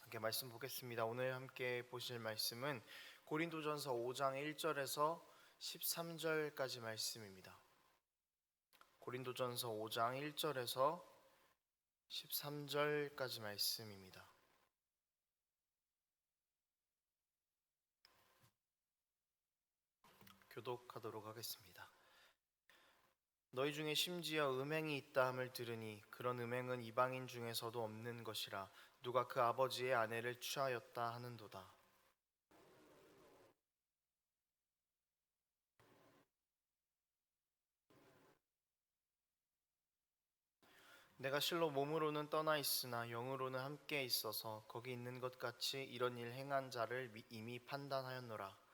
함께 말씀 보겠습니다. 오늘 함께 보실 말씀은 고린도전서 5장 1절에서 13절까지 말씀입니다. 고린도전서 5장 1절에서 13절까지 말씀입니다. 교독하도록 하겠습니다. 너희 중에 심지어 음행이 있다 함을 들으니 그런 음행은 이방인 중에서도 없는 것이라 누가 그 아버지의 아내를 취하였다 하는도다. 내가 실로 몸으로는 떠나 있으나 영으로는 함께 있어서 거기 있는 것 같이 이런 일 행한 자를 이미 판단하였노라.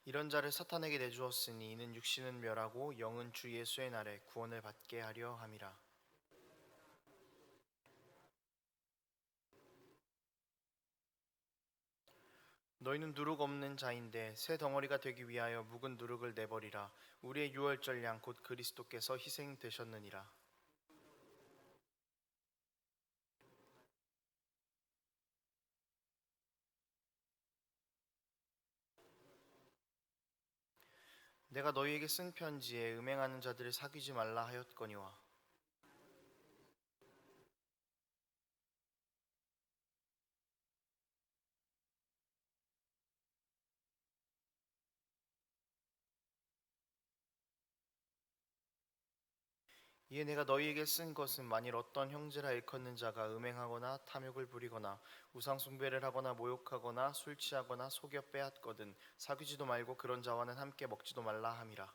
이런 자를 사탄에게 내주었으니 이는 육신은 멸하고 영은 주 예수의 날에 구원을 받게 하려 함이라. 너희는 누룩 없는 자인데 새 덩어리가 되기 위하여 묵은 누룩을 내버리라. 우리의 유월절 양 곧 그리스도께서 희생되셨느니라. 내가 너희에게 쓴 편지에 음행하는 자들을 사귀지 말라 하였거니와 이에 내가 너희에게 쓴 것은 만일 어떤 형제라 일컫는 자가 음행하거나 탐욕을 부리거나 우상 숭배를 하거나 모욕하거나 술 취하거나 속여 빼앗거든 사귀지도 말고 그런 자와는 함께 먹지도 말라 함이라.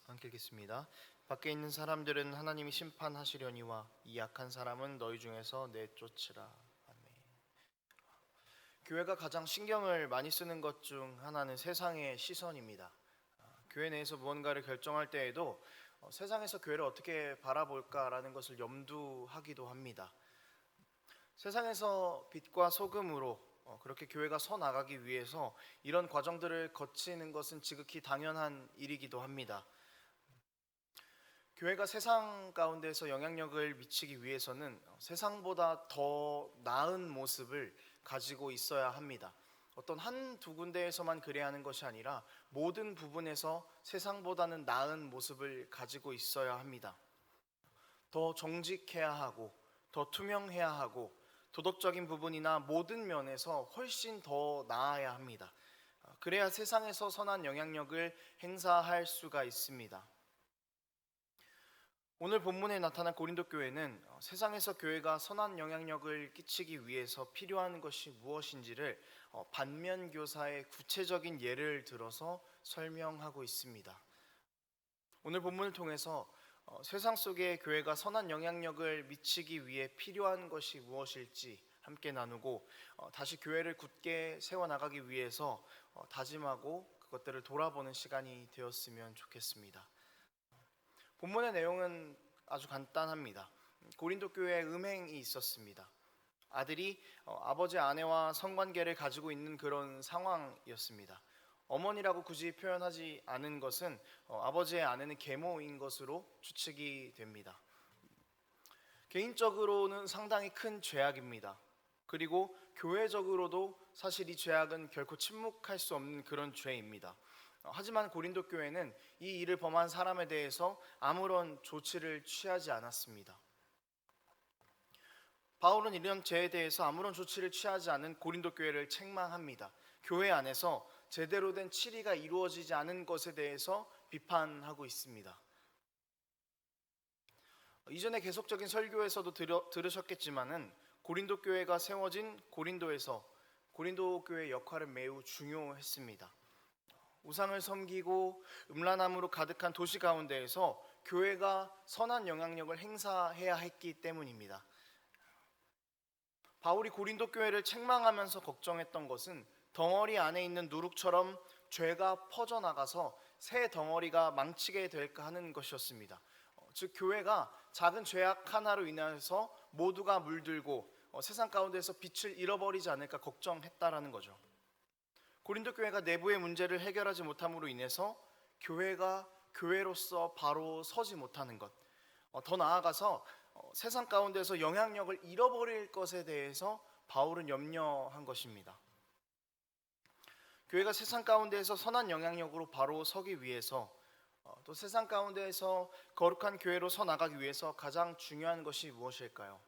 함께 읽겠습니다. 밖에 있는 사람들은 하나님이 심판하시려니와 이 약한 사람은 너희 중에서 내쫓으라. 아멘. 교회가 가장 신경을 많이 쓰는 것 중 하나는 세상의 시선입니다. 교회 내에서 무언가를 결정할 때에도 세상에서 교회를 어떻게 바라볼까라는 것을 염두하기도 합니다. 세상에서 빛과 소금으로 그렇게 교회가 서 나가기 위해서 이런 과정들을 거치는 것은 지극히 당연한 일이기도 합니다. 교회가 세상 가운데서 영향력을 미치기 위해서는 세상보다 더 나은 모습을 가지고 있어야 합니다. 어떤 한두 군데에서만 그래야 하는 것이 아니라 모든 부분에서 세상보다는 나은 모습을 가지고 있어야 합니다. 더 정직해야 하고 더 투명해야 하고 도덕적인 부분이나 모든 면에서 훨씬 더 나아야 합니다. 그래야 세상에서 선한 영향력을 행사할 수가 있습니다. 오늘 본문에 나타난 고린도 교회는 세상에서 교회가 선한 영향력을 끼치기 위해서 필요한 것이 무엇인지를 반면교사의 구체적인 예를 들어서 설명하고 있습니다. 오늘 본문을 통해서 세상 속에 교회가 선한 영향력을 미치기 위해 필요한 것이 무엇일지 함께 나누고 다시 교회를 굳게 세워나가기 위해서 다짐하고 그것들을 돌아보는 시간이 되었으면 좋겠습니다. 본문의 내용은 아주 간단합니다. 고린도 교회에 음행이 있었습니다. 아들이 아버지의 아내와 성관계를 가지고 있는 그런 상황이었습니다. 어머니라고 굳이 표현하지 않은 것은 아버지의 아내는 계모인 것으로 추측이 됩니다. 개인적으로는 상당히 큰 죄악입니다. 그리고 교회적으로도 사실 이 죄악은 결코 침묵할 수 없는 그런 죄입니다. 하지만 고린도 교회는 이 일을 범한 사람에 대해서 아무런 조치를 취하지 않았습니다. 바울은 이런 죄에 대해서 아무런 조치를 취하지 않은 고린도 교회를 책망합니다. 교회 안에서 제대로 된 치리가 이루어지지 않은 것에 대해서 비판하고 있습니다. 이전에 계속적인 설교에서도 들으셨겠지만은 고린도 교회가 세워진 고린도에서 고린도 교회의 역할은 매우 중요했습니다. 우상을 섬기고 음란함으로 가득한 도시 가운데에서 교회가 선한 영향력을 행사해야 했기 때문입니다. 바울이 고린도 교회를 책망하면서 걱정했던 것은 덩어리 안에 있는 누룩처럼 죄가 퍼져나가서 새 덩어리가 망치게 될까 하는 것이었습니다. 즉 교회가 작은 죄악 하나로 인해서 모두가 물들고 세상 가운데서 빛을 잃어버리지 않을까 걱정했다라는 거죠. 고린도 교회가 내부의 문제를 해결하지 못함으로 인해서 교회가 교회로서 바로 서지 못하는 것, 더 나아가서 세상 가운데서 영향력을 잃어버릴 것에 대해서 바울은 염려한 것입니다. 교회가 세상 가운데에서 선한 영향력으로 바로 서기 위해서, 또 세상 가운데에서 거룩한 교회로 서 나가기 위해서 가장 중요한 것이 무엇일까요?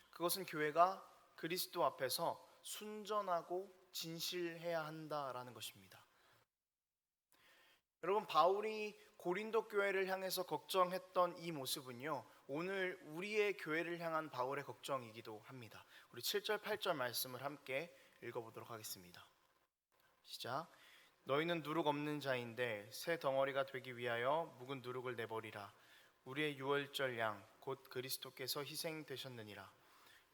그것은 교회가 그리스도 앞에서 순전하고 진실해야 한다라는 것입니다. 여러분, 바울이 고린도 교회를 향해서 걱정했던 이 모습은요, 오늘 우리의 교회를 향한 바울의 걱정이기도 합니다. 우리 7절 8절 말씀을 함께 읽어보도록 하겠습니다. 시작. 너희는 누룩 없는 자인데 새 덩어리가 되기 위하여 묵은 누룩을 내버리라. 우리의 유월절 양 곧 그리스도께서 희생되셨느니라.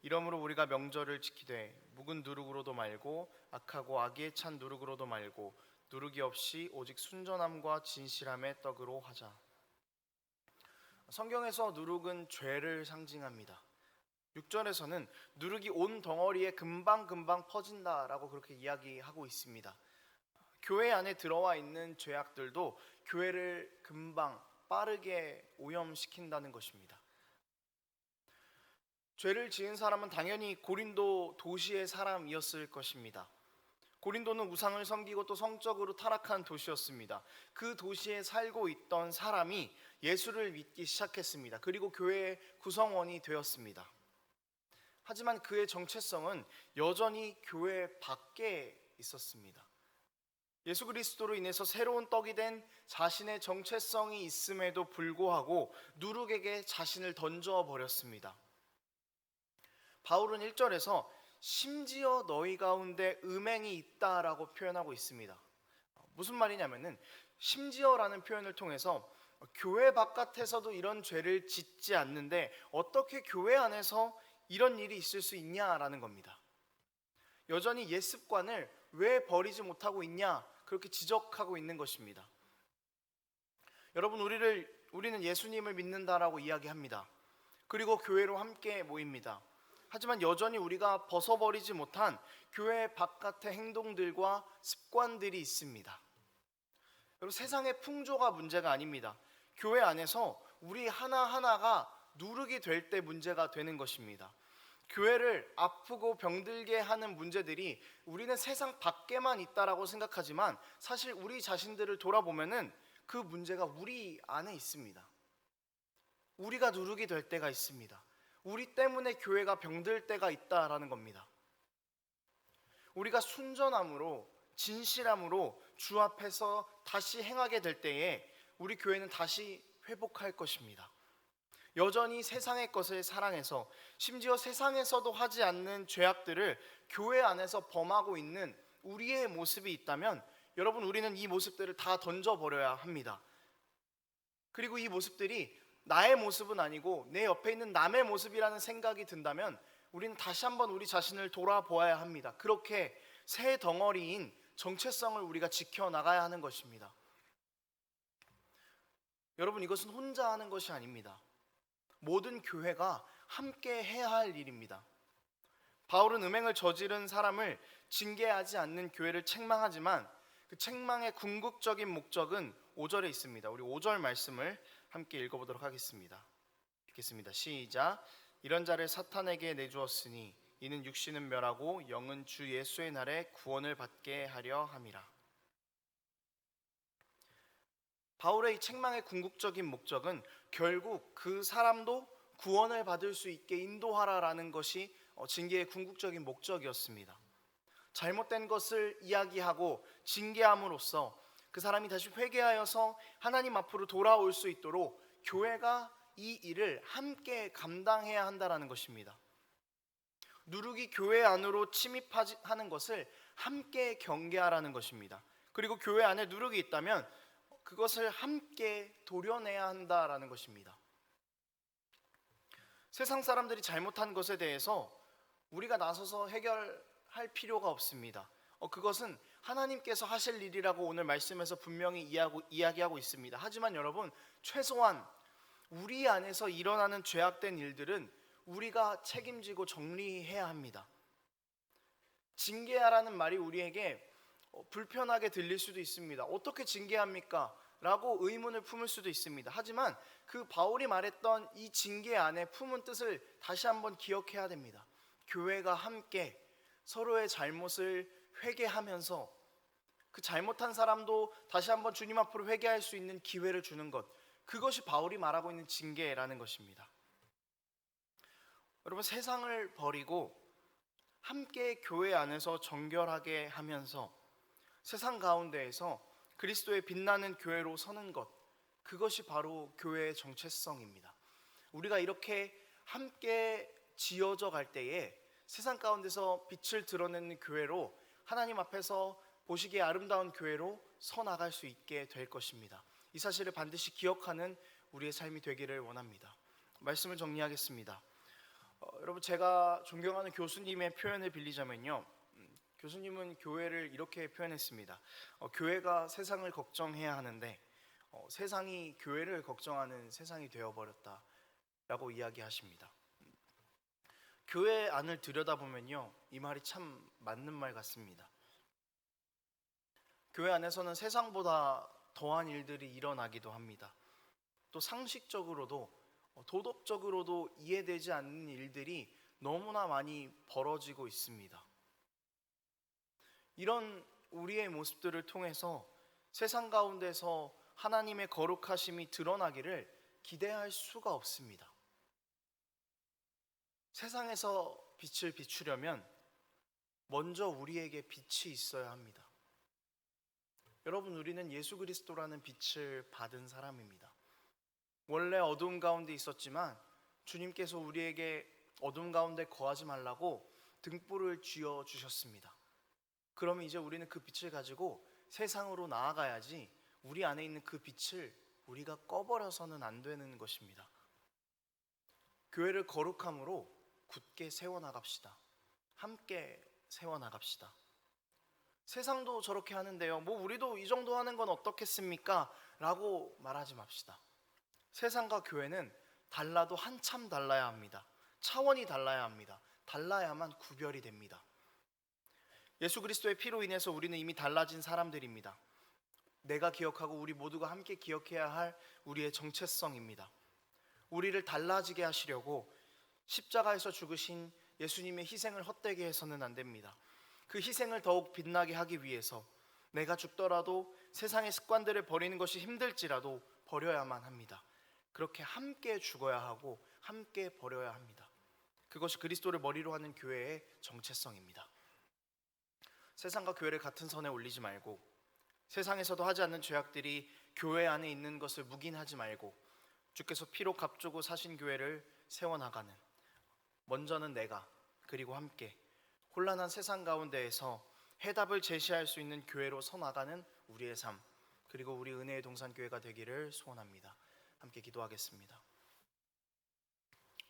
이러므로 우리가 명절을 지키되 묵은 누룩으로도 말고 악하고 악에 찬 누룩으로도 말고 누룩이 없이 오직 순전함과 진실함의 떡으로 하자. 성경에서 누룩은 죄를 상징합니다. 6절에서는 누룩이 온 덩어리에 금방금방 퍼진다라고 그렇게 이야기하고 있습니다. 교회 안에 들어와 있는 죄악들도 교회를 금방 빠르게 오염시킨다는 것입니다. 죄를 지은 사람은 당연히 고린도 도시의 사람이었을 것입니다. 고린도는 우상을 섬기고 또 성적으로 타락한 도시였습니다. 그 도시에 살고 있던 사람이 예수를 믿기 시작했습니다. 그리고 교회의 구성원이 되었습니다. 하지만 그의 정체성은 여전히 교회 밖에 있었습니다. 예수 그리스도로 인해서 새로운 떡이 된 자신의 정체성이 있음에도 불구하고 누룩에게 자신을 던져버렸습니다. 바울은 1절에서 심지어 너희 가운데 음행이 있다라고 표현하고 있습니다. 무슨 말이냐면은 심지어라는 표현을 통해서 교회 바깥에서도 이런 죄를 짓지 않는데 어떻게 교회 안에서 이런 일이 있을 수 있냐라는 겁니다. 여전히 옛 습관을 왜 버리지 못하고 있냐 그렇게 지적하고 있는 것입니다. 여러분, 우리는 예수님을 믿는다라고 이야기합니다. 그리고 교회로 함께 모입니다. 하지만 여전히 우리가 벗어버리지 못한 교회 바깥의 행동들과 습관들이 있습니다. 여러분, 세상의 풍조가 문제가 아닙니다. 교회 안에서 우리 하나하나가 누룩이 될 때 문제가 되는 것입니다. 교회를 아프고 병들게 하는 문제들이 우리는 세상 밖에만 있다라고 생각하지만 사실 우리 자신들을 돌아보면은 그 문제가 우리 안에 있습니다. 우리가 누룩이 될 때가 있습니다. 우리 때문에 교회가 병들 때가 있다라는 겁니다. 우리가 순전함으로 진실함으로 주 앞에서 다시 행하게 될 때에 우리 교회는 다시 회복할 것입니다. 여전히 세상의 것을 사랑해서 심지어 세상에서도 하지 않는 죄악들을 교회 안에서 범하고 있는 우리의 모습이 있다면 여러분, 우리는 이 모습들을 다 던져버려야 합니다. 그리고 이 모습들이 나의 모습은 아니고 내 옆에 있는 남의 모습이라는 생각이 든다면 우리는 다시 한번 우리 자신을 돌아보아야 합니다. 그렇게 새 덩어리인 정체성을 우리가 지켜나가야 하는 것입니다. 여러분, 이것은 혼자 하는 것이 아닙니다. 모든 교회가 함께 해야 할 일입니다. 바울은 음행을 저지른 사람을 징계하지 않는 교회를 책망하지만 그 책망의 궁극적인 목적은 5절에 있습니다. 우리 5절 말씀을 함께 읽어보도록 하겠습니다. 읽겠습니다. 시작. 이런 자를 사탄에게 내주었으니 이는 육신은 멸하고 영은 주 예수의 날에 구원을 받게 하려 함이라. 바울의 책망의 궁극적인 목적은 결국 그 사람도 구원을 받을 수 있게 인도하라라는 것이 징계의 궁극적인 목적이었습니다. 잘못된 것을 이야기하고 징계함으로써 그 사람이 다시 회개하여서 하나님 앞으로 돌아올 수 있도록 교회가 이 일을 함께 감당해야 한다는 것입니다. 누룩이 교회 안으로 침입하는 것을 함께 경계하라는 것입니다. 그리고 교회 안에 누룩이 있다면 그것을 함께 도려내야 한다는 것입니다. 세상 사람들이 잘못한 것에 대해서 우리가 나서서 해결할 필요가 없습니다. 그것은 하나님께서 하실 일이라고 오늘 말씀에서 분명히 이야기하고 있습니다. 하지만 여러분, 최소한 우리 안에서 일어나는 죄악된 일들은 우리가 책임지고 정리해야 합니다. 징계하라는 말이 우리에게 불편하게 들릴 수도 있습니다. 어떻게 징계합니까? 라고 의문을 품을 수도 있습니다. 하지만 그 바울이 말했던 이 징계 안에 품은 뜻을 다시 한번 기억해야 됩니다. 교회가 함께 서로의 잘못을 회개하면서 그 잘못한 사람도 다시 한번 주님 앞으로 회개할 수 있는 기회를 주는 것, 그것이 바울이 말하고 있는 징계라는 것입니다. 여러분, 세상을 버리고 함께 교회 안에서 정결하게 하면서 세상 가운데에서 그리스도의 빛나는 교회로 서는 것, 그것이 바로 교회의 정체성입니다. 우리가 이렇게 함께 지어져 갈 때에 세상 가운데서 빛을 드러내는 교회로, 하나님 앞에서 보시기에 아름다운 교회로 서 나갈 수 있게 될 것입니다. 이 사실을 반드시 기억하는 우리의 삶이 되기를 원합니다. 말씀을 정리하겠습니다. 여러분, 제가 존경하는 교수님의 표현을 빌리자면요, 교수님은 교회를 이렇게 표현했습니다. 교회가 세상을 걱정해야 하는데 세상이 교회를 걱정하는 세상이 되어버렸다 라고 이야기하십니다. 교회 안을 들여다보면요, 이 말이 참 맞는 말 같습니다. 교회 안에서는 세상보다 더한 일들이 일어나기도 합니다. 또 상식적으로도 도덕적으로도 이해되지 않는 일들이 너무나 많이 벌어지고 있습니다. 이런 우리의 모습들을 통해서 세상 가운데서 하나님의 거룩하심이 드러나기를 기대할 수가 없습니다. 세상에서 빛을 비추려면 먼저 우리에게 빛이 있어야 합니다. 여러분, 우리는 예수 그리스도라는 빛을 받은 사람입니다. 원래 어두움 가운데 있었지만 주님께서 우리에게 어두움 가운데 거하지 말라고 등불을 쥐어 주셨습니다. 그러면 이제 우리는 그 빛을 가지고 세상으로 나아가야지, 우리 안에 있는 그 빛을 우리가 꺼버려서는 안 되는 것입니다. 교회를 거룩함으로 굳게 세워나갑시다. 함께 세워나갑시다. 세상도 저렇게 하는데요, 우리도 이 정도 하는 건 어떻겠습니까? 라고 말하지 맙시다. 세상과 교회는 달라도 한참 달라야 합니다. 차원이 달라야 합니다. 달라야만 구별이 됩니다. 예수 그리스도의 피로 인해서 우리는 이미 달라진 사람들입니다. 내가 기억하고 우리 모두가 함께 기억해야 할 우리의 정체성입니다. 우리를 달라지게 하시려고 십자가에서 죽으신 예수님의 희생을 헛되게 해서는 안 됩니다. 그 희생을 더욱 빛나게 하기 위해서 내가 죽더라도 세상의 습관들을 버리는 것이 힘들지라도 버려야만 합니다. 그렇게 함께 죽어야 하고 함께 버려야 합니다. 그것이 그리스도를 머리로 하는 교회의 정체성입니다. 세상과 교회를 같은 선에 올리지 말고, 세상에서도 하지 않는 죄악들이 교회 안에 있는 것을 묵인하지 말고, 주께서 피로 값주고 사신 교회를 세워나가는, 먼저는 내가 그리고 함께 혼란한 세상 가운데에서 해답을 제시할 수 있는 교회로 서 나가는 우리의 삶, 그리고 우리 은혜의 동산교회가 되기를 소원합니다. 함께 기도하겠습니다.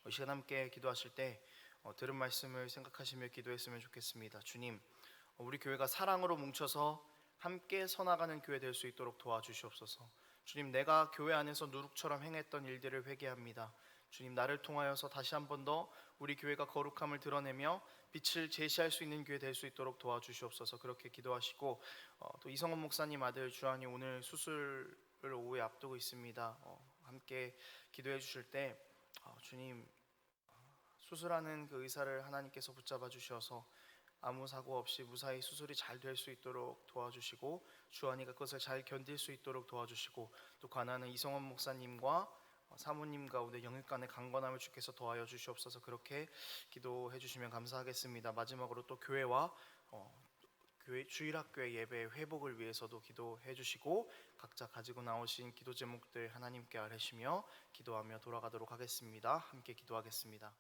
이 시간 함께 기도하실 때 들은 말씀을 생각하시며 기도했으면 좋겠습니다. 주님, 우리 교회가 사랑으로 뭉쳐서 함께 서나가는 교회 될 수 있도록 도와주시옵소서. 주님, 내가 교회 안에서 누룩처럼 행했던 일들을 회개합니다. 주님, 나를 통하여서 다시 한 번 더 우리 교회가 거룩함을 드러내며 빛을 제시할 수 있는 교회 될 수 있도록 도와주시옵소서. 그렇게 기도하시고, 또 이성원 목사님 아들 주한이 오늘 수술을 오후에 앞두고 있습니다. 함께 기도해 주실 때 주님, 수술하는 그 의사를 하나님께서 붙잡아 주셔서 아무 사고 없이 무사히 수술이 잘 될 수 있도록 도와주시고, 주한이가 그것을 잘 견딜 수 있도록 도와주시고, 또 관하는 이성원 목사님과 사모님 가운데 영육간의 강건함을 주께서 더하여 주시옵소서. 그렇게 기도해 주시면 감사하겠습니다. 마지막으로 또 교회와 교회 주일학교의 예배 회복을 위해서도 기도해 주시고, 각자 가지고 나오신 기도 제목들 하나님께 아뢰시며 기도하며 돌아가도록 하겠습니다. 함께 기도하겠습니다.